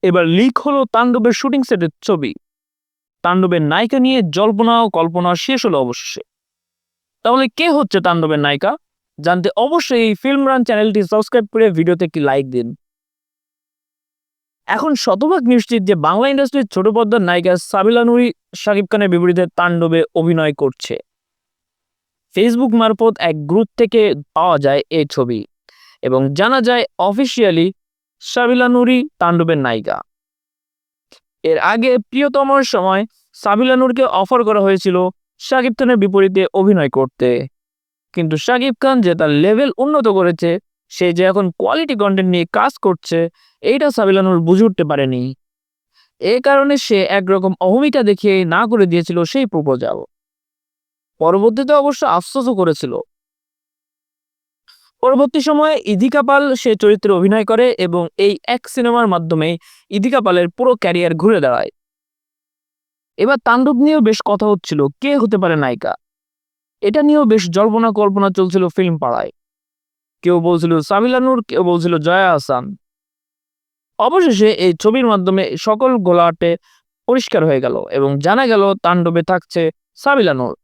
এবার লিক হলো তাণ্ডবের শুটিং সেটের ছবি। তাণ্ডবের নায়িকা নিয়ে জল্পনা ও কল্পনা শেষ হলো অবশেষে। তাহলে কে হচ্ছে তাণ্ডবের নায়িকা? জানতে অবশ্যই এই ফিল্ম রান চ্যানেলটি সাবস্ক্রাইব করে ভিডিওতে একটি লাইক দিন। এখন শতভাগ নিশ্চিত যে বাংলা ইন্ডাস্ট্রির ছোট পর্দার নায়িকা সাবিলা নূরি শাকিব খানের বিপরীতে তাণ্ডবে অভিনয় করছে। ফেসবুক মারফত এক গ্রুপ থেকে পাওয়া যায় এই ছবি এবং জানা যায় অফিসিয়ালি সাবিলা নূরি তাণ্ডবের নায়িকা। এর আগে প্রিয়তমার সময় সাবিলা নূরকে অফার করা হয়েছিল শাকিব খানের বিপরীতে অভিনয় করতে, কিন্তু শাকিব খান যে তার লেভেল উন্নত করেছে, সে যে এখন কোয়ালিটি কন্টেন্ট নিয়ে কাজ করছে, এইটা সাবিলা নূর বুঝে উঠতে পারেনি। এই কারণে সে একরকম অহমিকা দেখিয়ে না করে দিয়েছিল সেই প্রপোজাল। পরবর্তীতে অবশ্য আফসোসও করেছিল। পরবর্তী সময়ে ইদিকা পাল সে চরিত্রে অভিনয় করে এবং এই এক সিনেমার মাধ্যমে ইদিকা পালের পুরো ক্যারিয়ার ঘুরে দাঁড়ায়। এবার তাণ্ডব নিয়েও বেশ কথা হচ্ছিল কে হতে পারে নায়িকা। এটা নিয়েও বেশ জল্পনা কল্পনা চলছিল ফিল্ম পাড়ায়। কেউ বলছিল সাবিলা নূর, কেউ বলছিল জয়া আহসান। অবশেষে এই ছবির মাধ্যমে সকল গোলাটে পরিষ্কার হয়ে গেল এবং জানা গেল তাণ্ডবে থাকছে সাবিলা নূর।